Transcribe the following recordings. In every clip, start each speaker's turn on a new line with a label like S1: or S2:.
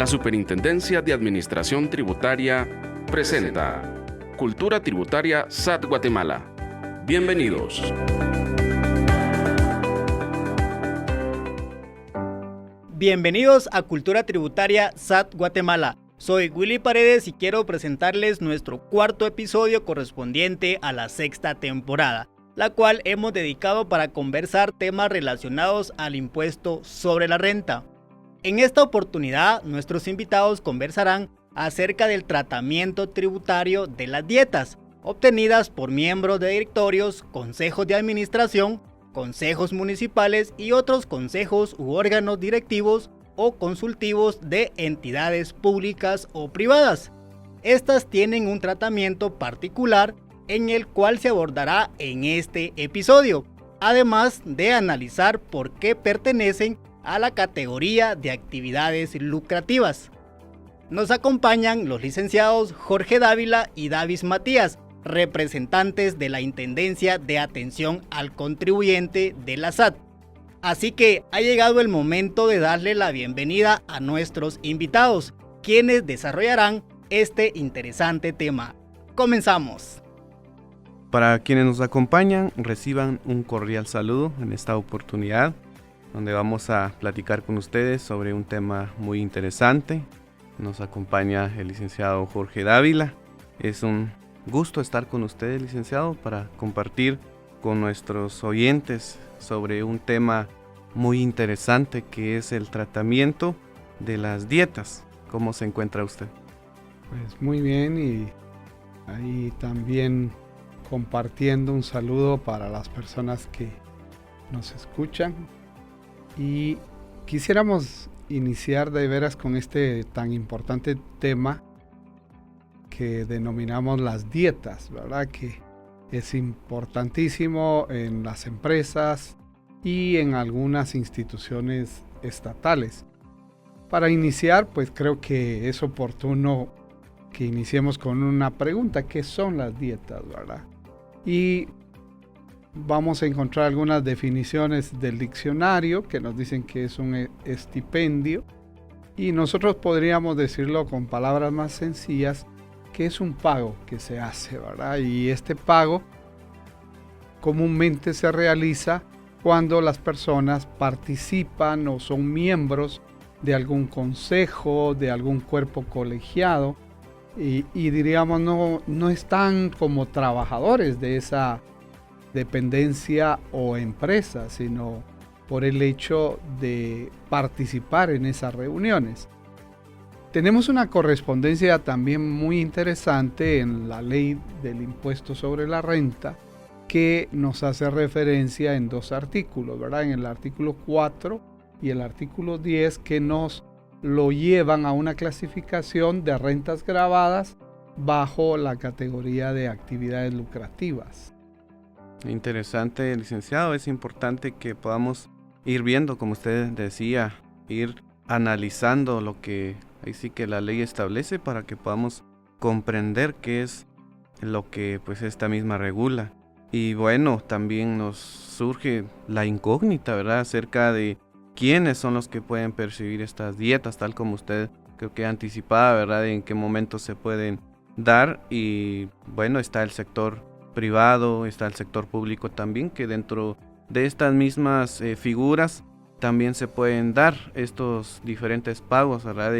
S1: La Superintendencia de Administración Tributaria presenta Cultura Tributaria SAT Guatemala. Bienvenidos.
S2: Bienvenidos a Cultura Tributaria SAT Guatemala. Soy Willy Paredes y quiero presentarles nuestro cuarto episodio correspondiente a la sexta temporada, la cual hemos dedicado para conversar temas relacionados al impuesto sobre la renta. En esta oportunidad, nuestros invitados conversarán acerca del tratamiento tributario de las dietas, obtenidas por miembros de directorios, consejos de administración, consejos municipales y otros consejos u órganos directivos o consultivos de entidades públicas o privadas. Estas tienen un tratamiento particular en el cual se abordará en este episodio, además de analizar por qué pertenecen a la categoría de actividades lucrativas. Nos acompañan los licenciados Jorge Dávila y Davis Matías, representantes de la Intendencia de Atención al Contribuyente de la SAT. Así que ha llegado el momento de darle la bienvenida a nuestros invitados, quienes desarrollarán este interesante tema. Comenzamos.
S3: Para quienes nos acompañan, reciban un cordial saludo en esta oportunidad, donde vamos a platicar con ustedes sobre un tema muy interesante. Nos acompaña el licenciado Jorge Dávila. Es un gusto estar con ustedes, licenciado, para compartir con nuestros oyentes sobre un tema muy interesante que es el tratamiento de las dietas. ¿Cómo se encuentra usted?
S4: Pues muy bien, y ahí también compartiendo un saludo para las personas que nos escuchan, y quisiéramos iniciar de veras con este tan importante tema que denominamos las dietas, ¿verdad? Que es importantísimo en las empresas y en algunas instituciones estatales. Para iniciar, pues creo que es oportuno que iniciemos con una pregunta: ¿qué son las dietas, verdad? Y vamos a encontrar algunas definiciones del diccionario que nos dicen que es un estipendio, y nosotros podríamos decirlo con palabras más sencillas, que es un pago que se hace, ¿verdad? Y este pago comúnmente se realiza cuando las personas participan o son miembros de algún consejo, de algún cuerpo colegiado, y diríamos no están como trabajadores de esa dependencia o empresa, sino por el hecho de participar en esas reuniones. Tenemos una correspondencia también muy interesante en la ley del impuesto sobre la renta, que nos hace referencia en dos artículos, ¿verdad? En el artículo 4 y el artículo 10, que nos lo llevan a una clasificación de rentas gravadas bajo la categoría de actividades lucrativas.
S3: Interesante, licenciado. Es importante que podamos ir viendo, como usted decía, ir analizando lo que ahí sí que la ley establece, para que podamos comprender qué es lo que pues esta misma regula. Y bueno, también nos surge la incógnita, ¿verdad?, acerca de quiénes son los que pueden percibir estas dietas, tal como usted creo que anticipaba, ¿verdad?, de en qué momento se pueden dar. Y bueno, está el sector privado, está el sector público también, que dentro de estas mismas figuras también se pueden dar estos diferentes pagos, ¿verdad?,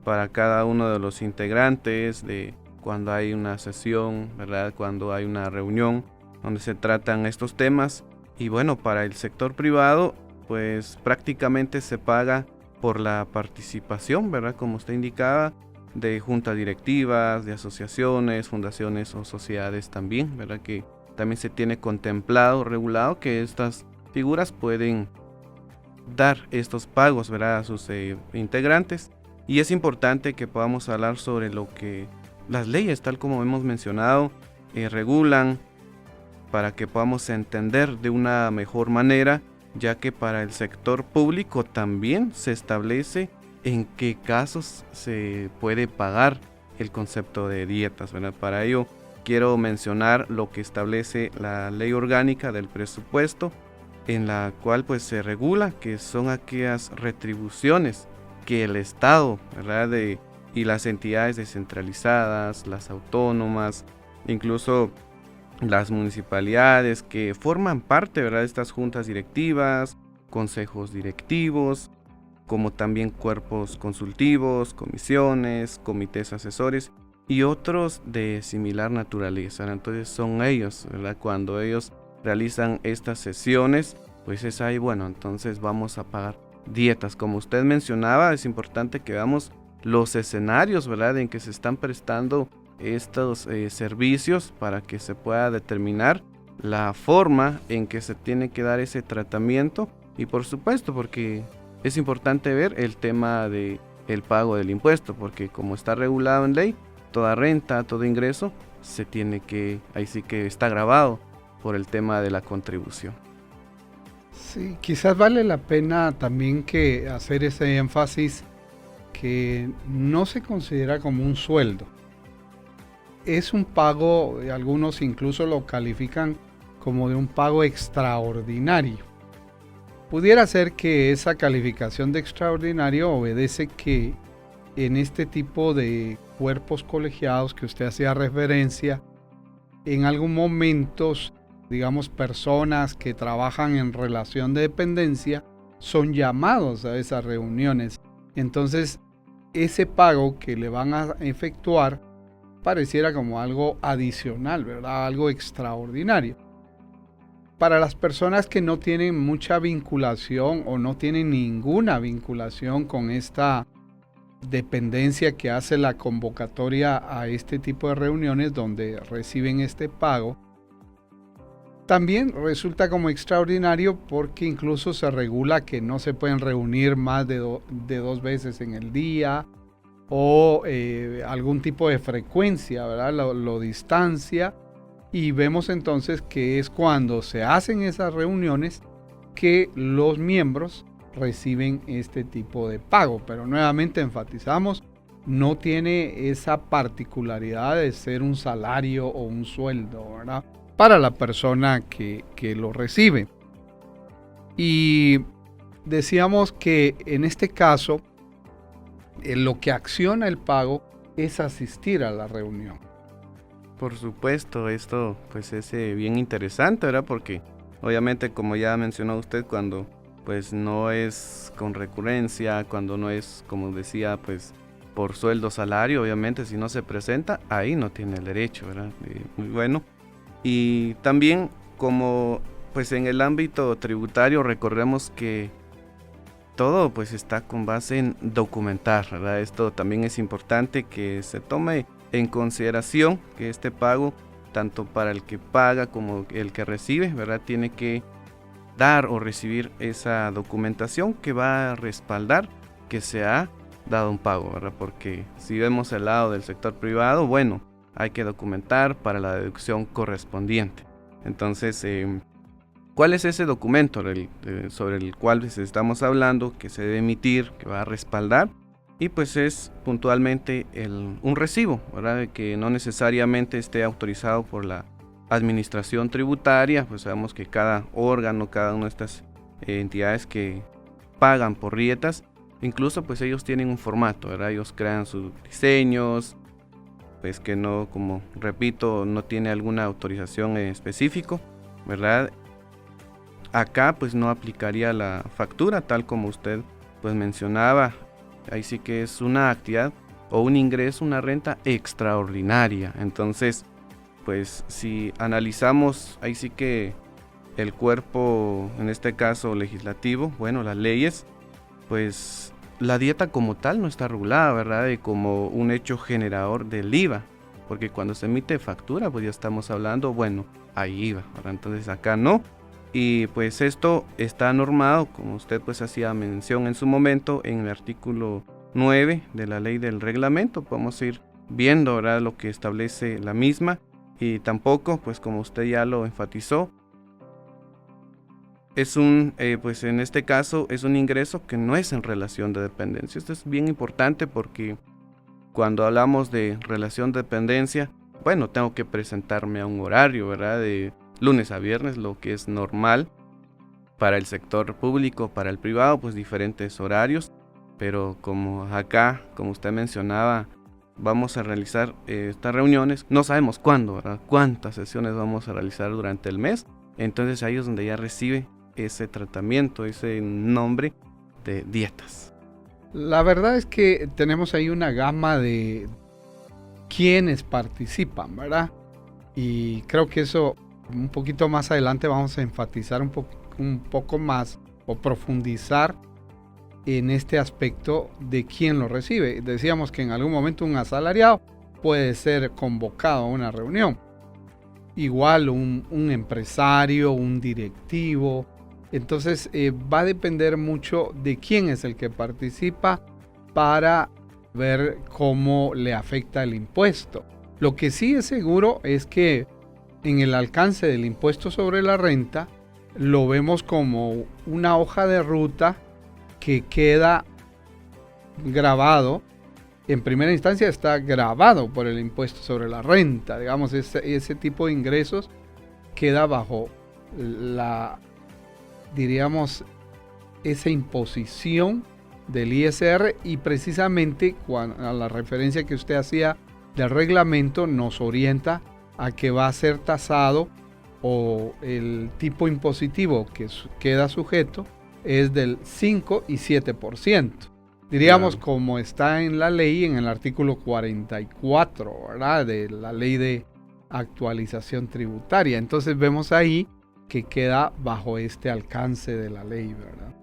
S3: para cada uno de los integrantes, de cuando hay una sesión, ¿verdad?, cuando hay una reunión donde se tratan estos temas. Y bueno, para el sector privado, pues prácticamente se paga por la participación, ¿verdad?, como usted indicaba, de juntas directivas, de asociaciones, fundaciones o sociedades también, ¿verdad?, que también se tiene contemplado, regulado, que estas figuras pueden dar estos pagos, ¿verdad?, a sus integrantes. Y es importante que podamos hablar sobre lo que las leyes, tal como hemos mencionado, regulan, para que podamos entender de una mejor manera, ya que para el sector público también se establece en qué casos se puede pagar el concepto de dietas, ¿verdad? Para ello quiero mencionar lo que establece la Ley Orgánica del Presupuesto, en la cual pues se regula que son aquellas retribuciones que el Estado, ¿verdad? Y las entidades descentralizadas, las autónomas, incluso las municipalidades que forman parte, ¿verdad?, de estas juntas directivas, consejos directivos, como también cuerpos consultivos, comisiones, comités asesores y otros de similar naturaleza. Entonces son ellos, ¿verdad? Cuando ellos realizan estas sesiones, pues es ahí, bueno, entonces vamos a pagar dietas. Como usted mencionaba, es importante que veamos los escenarios, ¿verdad?, en que se están prestando estos servicios para que se pueda determinar la forma en que se tiene que dar ese tratamiento. Y por supuesto, porque es importante ver el tema de el pago del impuesto, porque como está regulado en ley, toda renta, todo ingreso se tiene que, ahí sí que está grabado por el tema de la contribución.
S4: Sí, quizás vale la pena también que hacer ese énfasis que no se considera como un sueldo. Es un pago, algunos incluso lo califican como de un pago extraordinario. Pudiera ser que esa calificación de extraordinario obedece que en este tipo de cuerpos colegiados que usted hacía referencia, en algún momento, digamos, personas que trabajan en relación de dependencia son llamados a esas reuniones. Entonces, ese pago que le van a efectuar pareciera como algo adicional, ¿verdad? Algo extraordinario. Para las personas que no tienen mucha vinculación o no tienen ninguna vinculación con esta dependencia que hace la convocatoria a este tipo de reuniones donde reciben este pago, también resulta como extraordinario porque incluso se regula que no se pueden reunir más de 2 veces en el día o algún tipo de frecuencia, ¿verdad? Lo distancia, y vemos entonces que es cuando se hacen esas reuniones que los miembros reciben este tipo de pago. Pero nuevamente enfatizamos, no tiene esa particularidad de ser un salario o un sueldo, ¿verdad?, para la persona que lo recibe. Y decíamos que en este caso, lo que acciona el pago es asistir a la reunión.
S3: Por supuesto, esto pues es bien interesante, ¿verdad? Porque obviamente, como ya mencionó usted, cuando pues no es con recurrencia, cuando no es, como decía, pues por sueldo, salario, obviamente si no se presenta, ahí no tiene el derecho, ¿verdad? Muy bueno. Y también, como pues en el ámbito tributario, recordemos que todo pues está con base en documentar, ¿verdad? Esto también es importante que se tome en consideración, que este pago, tanto para el que paga como el que recibe, ¿verdad?, tiene que dar o recibir esa documentación que va a respaldar que se ha dado un pago, ¿verdad? Porque si vemos el lado del sector privado, bueno, hay que documentar para la deducción correspondiente. Entonces, ¿cuál es ese documento sobre el cual estamos hablando, que se debe emitir, que va a respaldar? Y pues es puntualmente un recibo, ¿verdad?, que no necesariamente esté autorizado por la administración tributaria. Pues sabemos que cada órgano, cada una de estas entidades que pagan por dietas, incluso pues ellos tienen un formato, ¿verdad? Ellos crean sus diseños, pues que no, como repito, no tiene alguna autorización específico, ¿verdad? Acá pues no aplicaría la factura, tal como usted pues mencionaba. Ahí sí que es una actividad o un ingreso, una renta extraordinaria. Entonces, pues si analizamos ahí sí que el cuerpo, en este caso legislativo, bueno, las leyes, pues la dieta como tal no está regulada, ¿verdad?, y como un hecho generador del IVA, porque cuando se emite factura, pues ya estamos hablando, bueno, hay IVA, ¿verdad? Entonces acá no. Y pues esto está normado, como usted pues hacía mención en su momento, en el artículo 9 de la ley del reglamento. Podemos ir viendo, ¿verdad?, lo que establece la misma. Y tampoco, pues como usted ya lo enfatizó, es pues en este caso es un ingreso que no es en relación de dependencia. Esto es bien importante porque cuando hablamos de relación de dependencia, bueno, tengo que presentarme a un horario, ¿verdad?, de lunes a viernes, lo que es normal para el sector público, para el privado, pues diferentes horarios. pero como acá, como usted mencionaba, vamos a realizar estas reuniones, no sabemos cuándo, ¿verdad? Cuántas sesiones vamos a realizar durante el mes, entonces ahí es donde ya recibe ese tratamiento, ese nombre de dietas.
S4: La verdad es que tenemos ahí una gama de quienes participan, ¿verdad? Y creo que eso un poquito más adelante vamos a enfatizar un poco más o profundizar en este aspecto de quién lo recibe. Decíamos que en algún momento un asalariado puede ser convocado a una reunión. Igual un empresario, un directivo. Entonces va a depender mucho de quién es el que participa para ver cómo le afecta el impuesto. Lo que sí es seguro es que en el alcance del impuesto sobre la renta lo vemos como una hoja de ruta que queda grabado. En primera instancia está grabado por el impuesto sobre la renta. Digamos, ese tipo de ingresos queda bajo esa imposición del ISR, y precisamente a la referencia que usted hacía del reglamento nos orienta a que va a ser tasado, o el tipo impositivo que queda sujeto es del 5 y 7%. Diríamos, claro, como está en la ley, en el artículo 44, ¿verdad?, de la ley de actualización tributaria. Entonces vemos ahí que queda bajo este alcance de la ley, ¿verdad?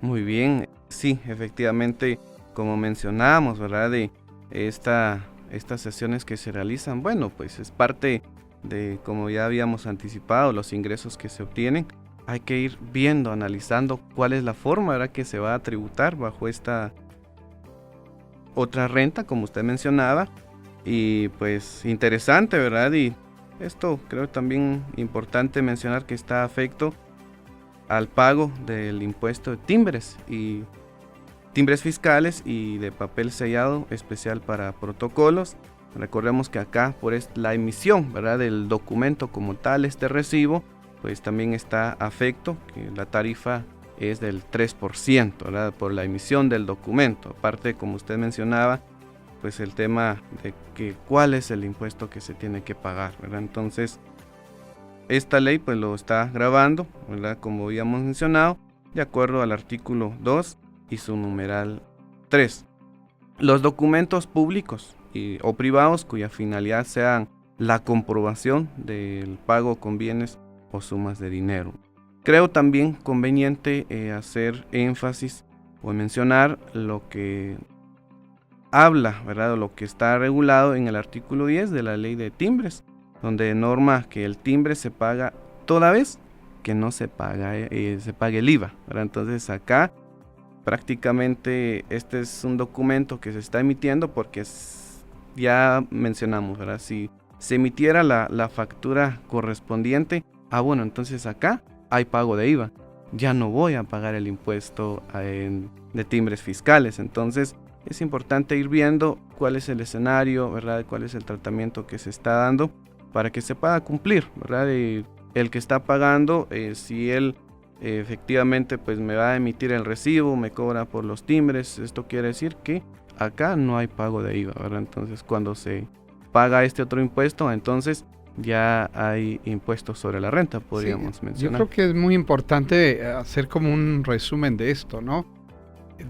S3: Muy bien, sí, efectivamente, como mencionábamos, ¿verdad?, de estas sesiones que se realizan, bueno, pues es parte de, como ya habíamos anticipado, los ingresos que se obtienen. Hay que ir viendo, analizando cuál es la forma, ¿verdad?, que se va a tributar bajo esta otra renta, como usted mencionaba. Y pues interesante, ¿verdad? Y esto creo también importante mencionar que está afecto al pago del impuesto de timbres fiscales y de papel sellado especial para protocolos. Recordemos que acá por la emisión, ¿verdad?, del documento como tal, este recibo, pues también está afecto, que la tarifa es del 3%, ¿verdad?, por la emisión del documento. Aparte, como usted mencionaba, pues el tema de que cuál es el impuesto que se tiene que pagar, ¿verdad? Entonces, esta ley pues lo está grabando, ¿verdad?, como habíamos mencionado, de acuerdo al artículo 2 y su numeral 3. Los documentos públicos o privados cuya finalidad sea la comprobación del pago con bienes o sumas de dinero. Creo también conveniente hacer énfasis o mencionar lo que habla, ¿verdad?, o lo que está regulado en el artículo 10 de la ley de timbres, donde norma que el timbre se paga toda vez que no se pague el IVA, ¿verdad? Entonces acá prácticamente este es un documento que se está emitiendo porque ya mencionamos, ¿verdad?, si se emitiera la factura correspondiente, bueno, entonces acá hay pago de IVA, ya no voy a pagar el impuesto de timbres fiscales. Entonces es importante ir viendo cuál es el escenario, ¿verdad?, cuál es el tratamiento que se está dando para que se pueda cumplir, ¿verdad? El que está pagando, si él efectivamente pues me va a emitir el recibo, me cobra por los timbres, esto quiere decir que acá no hay pago de IVA, ¿verdad? Entonces cuando se paga este otro impuesto, entonces ya hay impuestos sobre la renta, podríamos mencionar.
S4: Yo creo que es muy importante hacer como un resumen de esto, ¿no?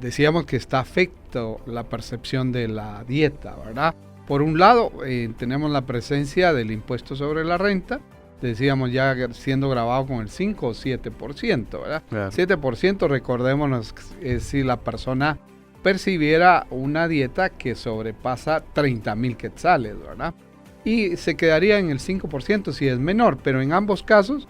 S4: Decíamos que está afecto la percepción de la dieta, ¿verdad? Por un lado, tenemos la presencia del impuesto sobre la renta, decíamos ya siendo grabado con el 5 o 7%, ¿verdad? Claro. 7%, recordémonos, si la persona percibiera una dieta que sobrepasa 30,000 quetzales, ¿verdad? Y se quedaría en el 5% si es menor, pero en ambos casos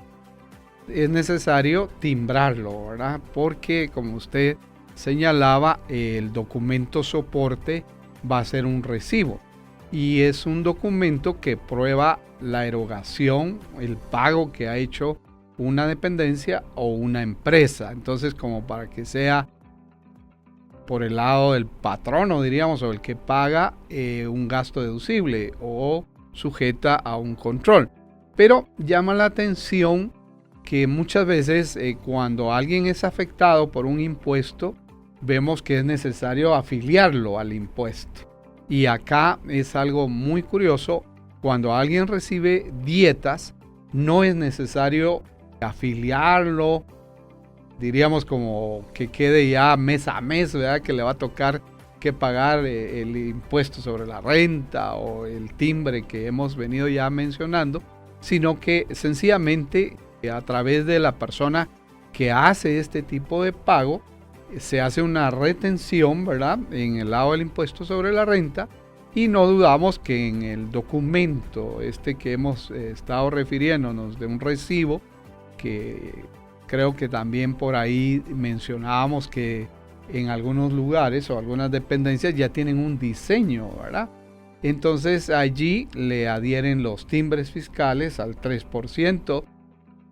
S4: es necesario timbrarlo, ¿verdad? Porque, como usted señalaba, el documento soporte va a ser un recibo y es un documento que prueba la erogación, el pago que ha hecho una dependencia o una empresa. Entonces, como para que sea por el lado del patrono, diríamos, o el que paga un gasto deducible o sujeta a un control. Pero llama la atención que muchas veces cuando alguien es afectado por un impuesto, vemos que es necesario afiliarlo al impuesto. Y acá es algo muy curioso, cuando alguien recibe dietas, no es necesario afiliarlo, diríamos como que quede ya mes a mes, ¿verdad? Que le va a tocar que pagar el impuesto sobre la renta o el timbre que hemos venido ya mencionando, sino que sencillamente a través de la persona que hace este tipo de pago, se hace una retención, ¿verdad?, en el lado del impuesto sobre la renta, y no dudamos que en el documento que hemos estado refiriéndonos de un recibo, que creo que también por ahí mencionábamos que en algunos lugares o algunas dependencias ya tienen un diseño, ¿verdad? Entonces allí le adhieren los timbres fiscales al 3%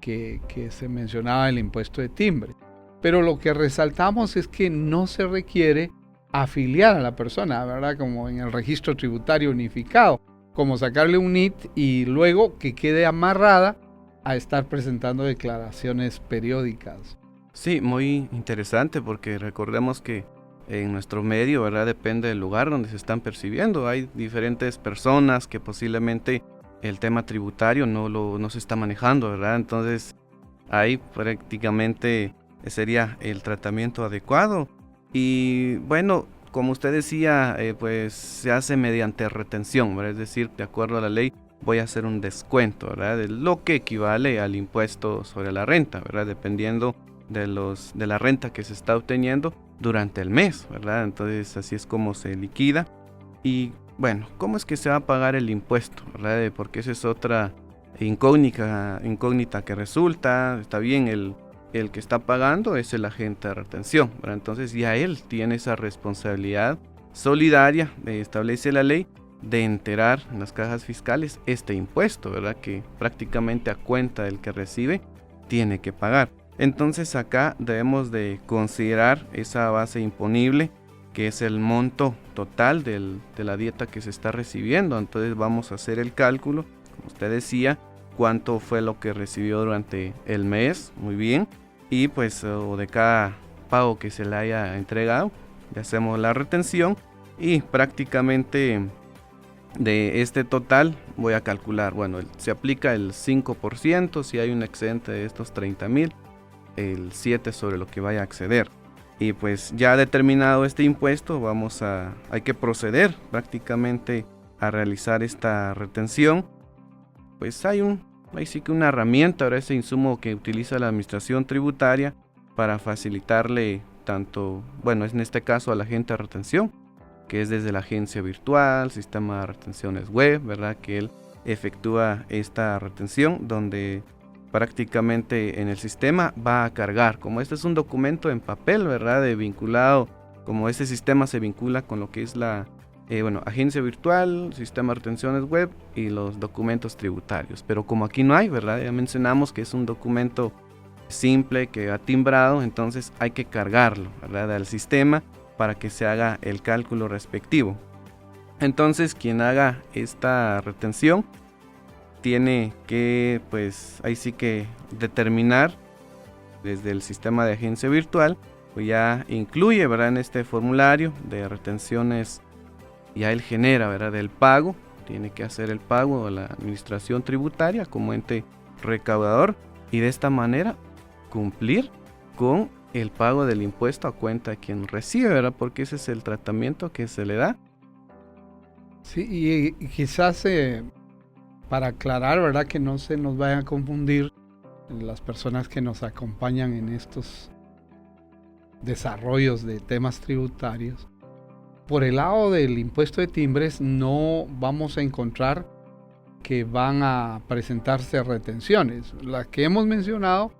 S4: que se mencionaba el impuesto de timbre. Pero lo que resaltamos es que no se requiere afiliar a la persona, ¿verdad? Como en el registro tributario unificado, como sacarle un NIT y luego que quede amarrada a estar presentando declaraciones periódicas.
S3: Sí, muy interesante porque recordemos que en nuestro medio, ¿verdad?, depende del lugar donde se están percibiendo. Hay diferentes personas que posiblemente el tema tributario no se está manejando, ¿verdad? Entonces ahí prácticamente sería el tratamiento adecuado. Y bueno, como usted decía, pues se hace mediante retención, ¿verdad? Es decir, de acuerdo a la ley voy a hacer un descuento, ¿verdad?, de lo que equivale al impuesto sobre la renta, ¿verdad?, dependiendo de la renta que se está obteniendo durante el mes, ¿verdad? Entonces así es como se liquida. Y bueno, ¿cómo es que se va a pagar el impuesto, ¿verdad? Porque esa es otra incógnita que resulta. Está bien, el que está pagando es el agente de retención, ¿verdad? Entonces ya él tiene esa responsabilidad solidaria, establece la ley, de enterar en las cajas fiscales este impuesto, ¿verdad?, que prácticamente a cuenta del que recibe tiene que pagar. Entonces acá debemos de considerar esa base imponible, que es el monto total de la dieta que se está recibiendo. Entonces vamos a hacer el cálculo, como usted decía, cuánto fue lo que recibió durante el mes, muy bien, y pues o de cada pago que se le haya entregado, le hacemos la retención y prácticamente de este total voy a calcular, bueno, se aplica el 5% si hay un excedente de estos 30,000, el 7% sobre lo que vaya a acceder. Y pues ya determinado este impuesto, hay que proceder prácticamente a realizar esta retención. Pues hay sí que una herramienta, ahora ese insumo que utiliza la administración tributaria para facilitarle tanto, bueno, es en este caso al agente de retención, que es desde la agencia virtual, sistema de retenciones web, ¿verdad?, que él efectúa esta retención, donde prácticamente en el sistema va a cargar, como este es un documento en papel, ¿verdad?, vinculado, como este sistema se vincula con lo que es la agencia virtual, sistema de retenciones web y los documentos tributarios. Pero como aquí no hay, ¿verdad?, ya mencionamos que es un documento simple que ha timbrado, entonces hay que cargarlo, ¿verdad?, al sistema para que se haga el cálculo respectivo. Entonces quien haga esta retención tiene que, pues ahí sí que determinar desde el sistema de agencia virtual, pues ya incluye, ¿verdad?, en este formulario de retenciones, ya él genera, ¿verdad?, el pago, tiene que hacer el pago a la administración tributaria como ente recaudador y de esta manera cumplir con el pago del impuesto a cuenta de quien recibe, ¿verdad?, porque ese es el tratamiento que se le da.
S4: Sí, y quizás para aclarar, ¿verdad?, que no se nos vayan a confundir las personas que nos acompañan en estos desarrollos de temas tributarios. Por el lado del impuesto de timbres no vamos a encontrar que van a presentarse retenciones. Las que hemos mencionado,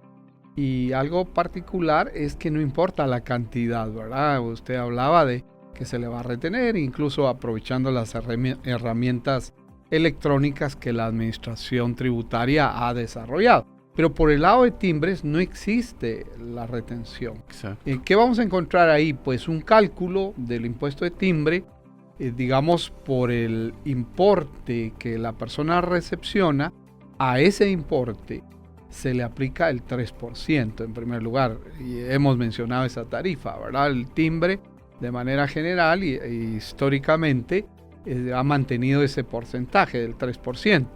S4: y algo particular es que no importa la cantidad, ¿verdad? Usted hablaba de que se le va a retener, incluso aprovechando las herramientas electrónicas que la administración tributaria ha desarrollado. Pero por el lado de timbres no existe la retención.
S3: Exacto.
S4: ¿Qué vamos a encontrar ahí? Pues un cálculo del impuesto de timbre, digamos, por el importe que la persona recepciona. A ese importe se le aplica el 3% en primer lugar. Y hemos mencionado esa tarifa, ¿verdad? El timbre, de manera general y históricamente, ha mantenido ese porcentaje del 3%.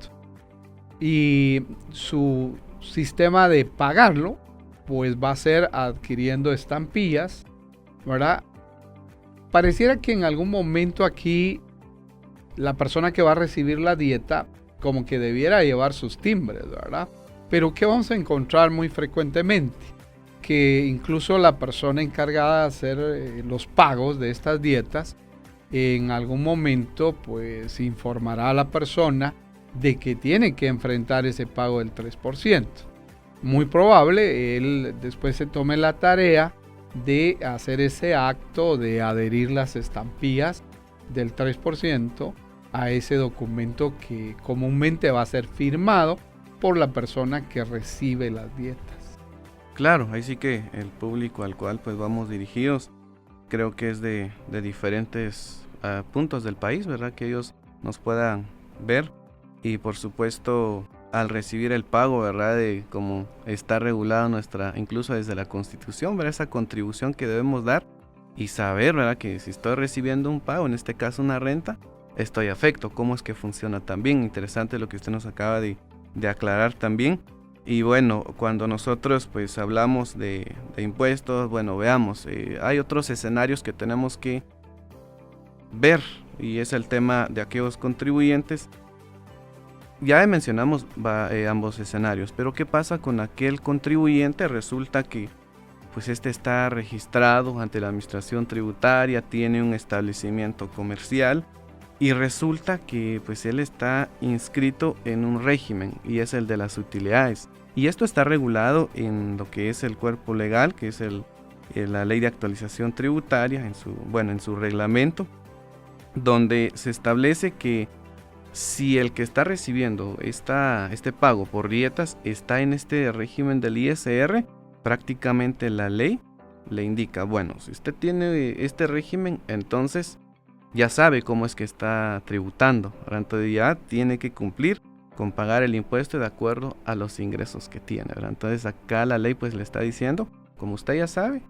S4: Y su sistema de pagarlo, pues va a ser adquiriendo estampillas, ¿verdad? Pareciera que en algún momento aquí la persona que va a recibir la dieta como que debiera llevar sus timbres, ¿verdad? Pero ¿qué vamos a encontrar muy frecuentemente? Que incluso la persona encargada de hacer los pagos de estas dietas en algún momento pues informará a la persona de que tiene que enfrentar ese pago del 3%. Muy probable él después se tome la tarea de hacer ese acto de adherir las estampillas del 3% a ese documento que comúnmente va a ser firmado por la persona que recibe las dietas.
S3: Claro, ahí sí que el público al cual pues vamos dirigidos creo que es de diferentes puntos del país, ¿verdad? Que ellos nos puedan ver y por supuesto al recibir el pago, ¿verdad? De cómo está regulado incluso desde la Constitución, ¿verdad? Esa contribución que debemos dar y saber, ¿verdad? Que si estoy recibiendo un pago, en este caso una renta, estoy afecto. ¿Cómo es que funciona también? Interesante lo que usted nos acaba de aclarar también. Y bueno, cuando nosotros pues hablamos de impuestos, bueno, veamos, hay otros escenarios que tenemos que ver y es el tema de aquellos contribuyentes. Ya mencionamos ambos escenarios, pero ¿qué pasa con aquel contribuyente? Resulta que pues este está registrado ante la administración tributaria, tiene un establecimiento comercial y resulta que pues él está inscrito en un régimen y es el de las utilidades. Y esto está regulado en lo que es el cuerpo legal, que es la ley de actualización tributaria, en su reglamento, donde se establece que si el que está recibiendo este pago por dietas está en este régimen del ISR, prácticamente la ley le indica, bueno, si usted tiene este régimen, entonces ya sabe cómo es que está tributando, entonces ya tiene que cumplir con pagar el impuesto de acuerdo a los ingresos que tiene, ¿verdad? Entonces acá la ley pues le está diciendo, como usted ya sabe,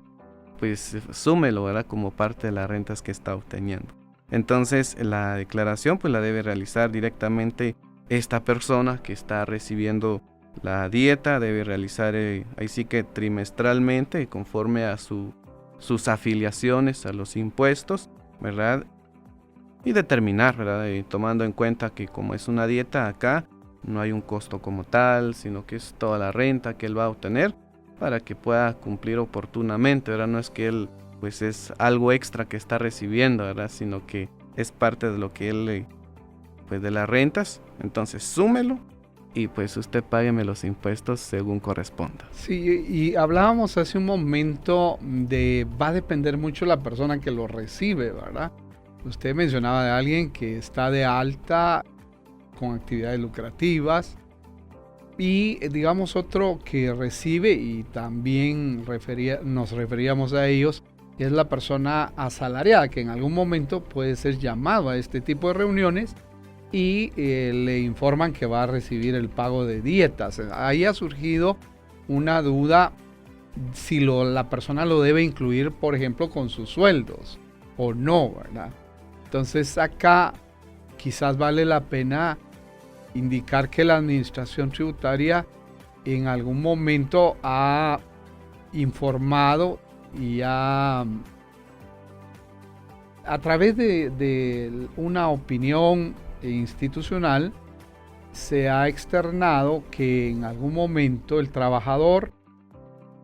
S3: pues súmelo, ¿verdad? Como parte de las rentas que está obteniendo. Entonces la declaración pues la debe realizar directamente esta persona que está recibiendo la dieta, debe realizar ahí sí que trimestralmente conforme a sus afiliaciones a los impuestos, ¿verdad? Y determinar, ¿verdad? Tomando en cuenta que como es una dieta acá, no hay un costo como tal, sino que es toda la renta que él va a obtener para que pueda cumplir oportunamente, ¿verdad? No es que él pues es algo extra que está recibiendo, ¿verdad? Sino que es parte de lo que él, pues de las rentas. Entonces súmelo y pues usted págueme los impuestos según corresponda.
S4: Sí, y hablábamos hace un momento va a depender mucho la persona que lo recibe, ¿verdad? Usted mencionaba de alguien que está de alta con actividades lucrativas y digamos otro que recibe y también nos referíamos a ellos, es la persona asalariada que en algún momento puede ser llamado a este tipo de reuniones y le informan que va a recibir el pago de dietas. Ahí ha surgido una duda si la persona lo debe incluir, por ejemplo, con sus sueldos o no, ¿verdad? Entonces acá quizás vale la pena indicar que la administración tributaria en algún momento ha informado y a través de una opinión institucional se ha externado que en algún momento el trabajador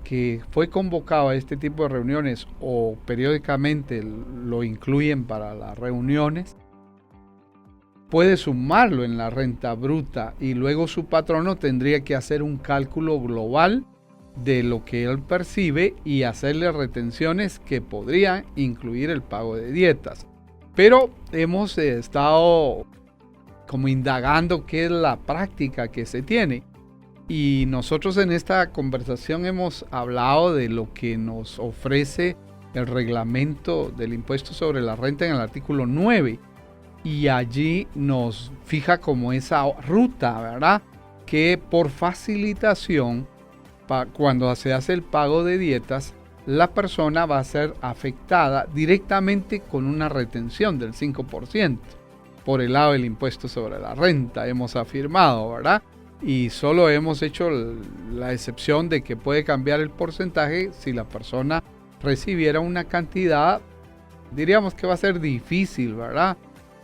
S4: que fue convocado a este tipo de reuniones o periódicamente lo incluyen para las reuniones, puede sumarlo en la renta bruta y luego su patrono tendría que hacer un cálculo global de lo que él percibe y hacerle retenciones que podrían incluir el pago de dietas. Pero hemos estado como indagando qué es la práctica que se tiene. Y nosotros en esta conversación hemos hablado de lo que nos ofrece el reglamento del impuesto sobre la renta en el artículo 9. Y allí nos fija como esa ruta, ¿verdad? que por facilitación, cuando se hace el pago de dietas, la persona va a ser afectada directamente con una retención del 5% por el lado del impuesto sobre la renta, hemos afirmado, ¿verdad? Y solo hemos hecho la excepción de que puede cambiar el porcentaje si la persona recibiera una cantidad, diríamos que va a ser difícil, ¿verdad?,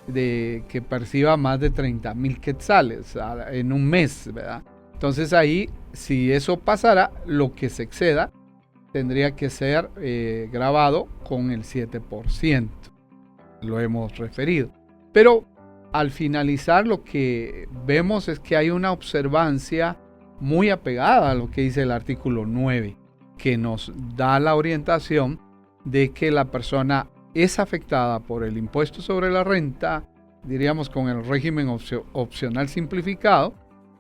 S4: de que perciba más de 30,000 quetzales en un mes, ¿verdad? Entonces ahí, si eso pasara, lo que se exceda tendría que ser grabado con el 7%. Lo hemos referido. Pero al finalizar lo que vemos es que hay una observancia muy apegada a lo que dice el artículo 9, que nos da la orientación de que la persona es afectada por el impuesto sobre la renta, diríamos con el régimen opcional simplificado,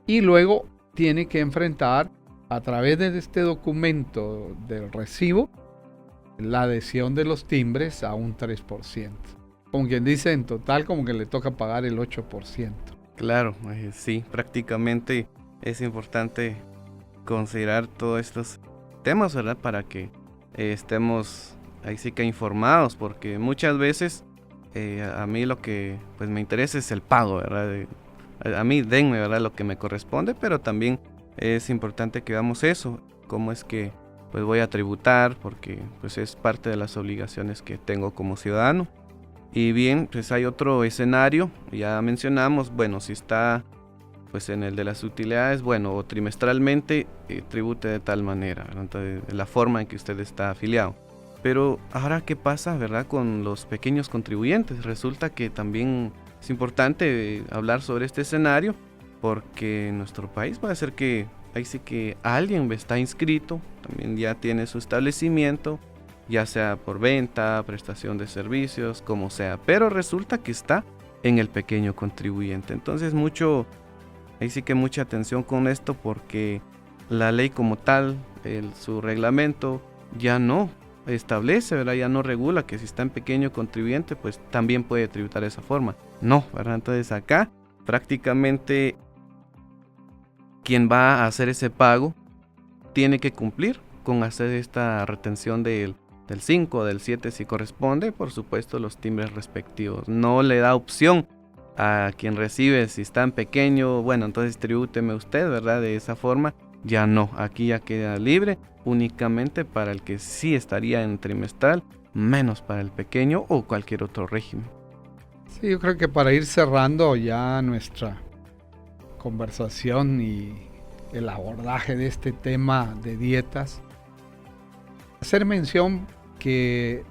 S4: y luego tiene que enfrentar a través de este documento del recibo la adhesión de los timbres a un 3%. Como quien dice, en total como que le toca pagar el 8%.
S3: Claro, sí, prácticamente es importante considerar todos estos temas, ¿verdad? Para que estemos ahí sí que informados, porque muchas veces a mí lo que pues me interesa es el pago, ¿verdad? A mí denme, ¿verdad?, lo que me corresponde, pero también es importante que veamos eso, cómo es que pues voy a tributar, porque pues es parte de las obligaciones que tengo como ciudadano. Y bien, pues hay otro escenario, ya mencionamos, bueno, si está pues en el de las utilidades, bueno, o trimestralmente tribute de tal manera, ¿verdad? Entonces, de la forma en que usted está afiliado. Pero ahora, ¿qué pasa, verdad, con los pequeños contribuyentes? Resulta que también es importante hablar sobre este escenario, porque en nuestro país va a ser que ahí sí que alguien está inscrito, también ya tiene su establecimiento, ya sea por venta, prestación de servicios, como sea, pero resulta que está en el pequeño contribuyente. Entonces ahí sí que mucha atención con esto, porque la ley como tal, su reglamento ya no establece, ¿verdad? Ya no regula que si está en pequeño contribuyente, pues también puede tributar de esa forma. No, ¿verdad? Entonces acá prácticamente quien va a hacer ese pago tiene que cumplir con hacer esta retención del 5, del 7 si corresponde, por supuesto los timbres respectivos. No le da opción a quien recibe, si está en pequeño, bueno, entonces tribúteme usted, ¿verdad? De esa forma, ya no, aquí ya queda libre únicamente para el que sí estaría en trimestral, menos para el pequeño o cualquier otro régimen.
S4: Sí, yo creo que para ir cerrando ya nuestra conversación y el abordaje de este tema de dietas, hacer mención que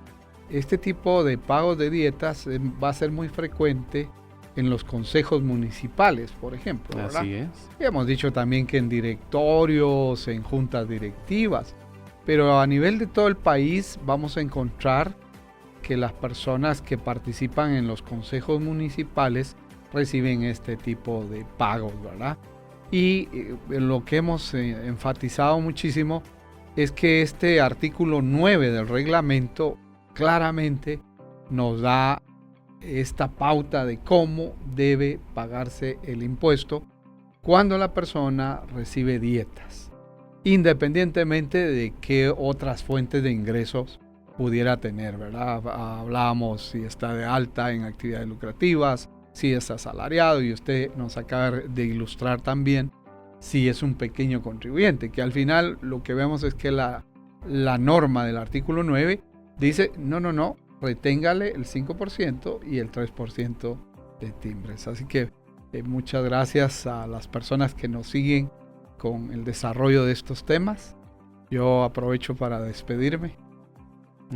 S4: este tipo de pagos de dietas va a ser muy frecuente en los consejos municipales, por ejemplo, ¿verdad?
S3: Así es.
S4: Y hemos dicho también que en directorios, en juntas directivas, pero a nivel de todo el país vamos a encontrar que las personas que participan en los consejos municipales reciben este tipo de pagos, ¿verdad? Y lo que hemos enfatizado muchísimo es que este artículo 9 del reglamento claramente nos da esta pauta de cómo debe pagarse el impuesto cuando la persona recibe dietas, independientemente de qué otras fuentes de ingresos pudiera tener, ¿verdad? Hablábamos si está de alta en actividades lucrativas, si es asalariado, y usted nos acaba de ilustrar también si es un pequeño contribuyente, que al final lo que vemos es que la norma del artículo 9 dice, no, reténgale el 5% y el 3% de timbres. Así que muchas gracias a las personas que nos siguen con el desarrollo de estos temas. Yo aprovecho para despedirme.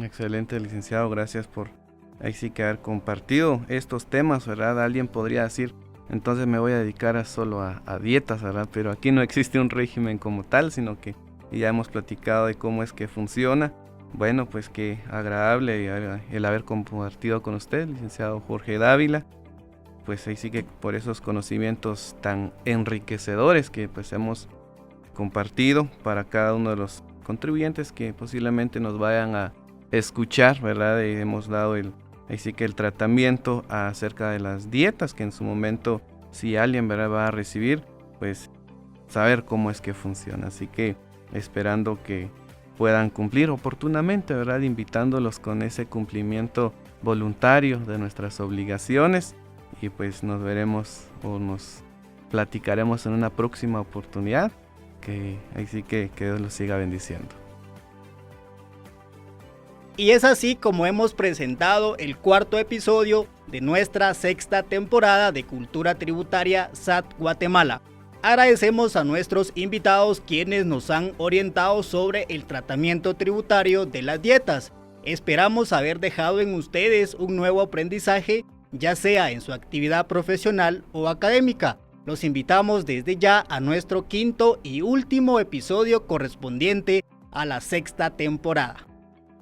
S3: Excelente, licenciado, gracias por ahí sí que haber compartido estos temas, ¿verdad? Alguien podría decir, entonces me voy a dedicar solo a dietas, ¿verdad? Pero aquí no existe un régimen como tal, sino que ya hemos platicado de cómo es que funciona. Bueno, pues qué agradable el haber compartido con usted, licenciado Jorge Dávila. Pues ahí sí que por esos conocimientos tan enriquecedores que pues hemos compartido para cada uno de los contribuyentes que posiblemente nos vayan a escuchar, ¿verdad? Y hemos dado ahí sí que el tratamiento acerca de las dietas que en su momento, si alguien, ¿verdad?, va a recibir, pues saber cómo es que funciona. Así que esperando que puedan cumplir oportunamente, ¿verdad? Invitándolos con ese cumplimiento voluntario de nuestras obligaciones, y pues nos veremos o nos platicaremos en una próxima oportunidad, que ahí sí que Dios los siga bendiciendo.
S2: Y es así como hemos presentado el cuarto episodio de nuestra sexta temporada de Cultura Tributaria SAT Guatemala. Agradecemos a nuestros invitados quienes nos han orientado sobre el tratamiento tributario de las dietas. Esperamos haber dejado en ustedes un nuevo aprendizaje, ya sea en su actividad profesional o académica. Los invitamos desde ya a nuestro quinto y último episodio correspondiente a la sexta temporada.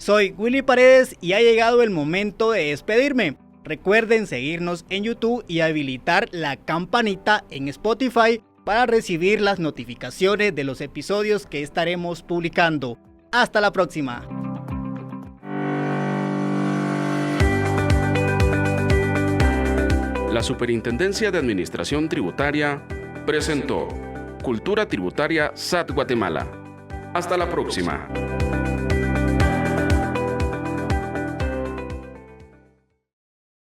S2: Soy Willy Paredes y ha llegado el momento de despedirme. Recuerden seguirnos en YouTube y habilitar la campanita en Spotify para recibir las notificaciones de los episodios que estaremos publicando. Hasta la próxima.
S1: La Superintendencia de Administración Tributaria presentó Cultura Tributaria SAT Guatemala. Hasta la próxima.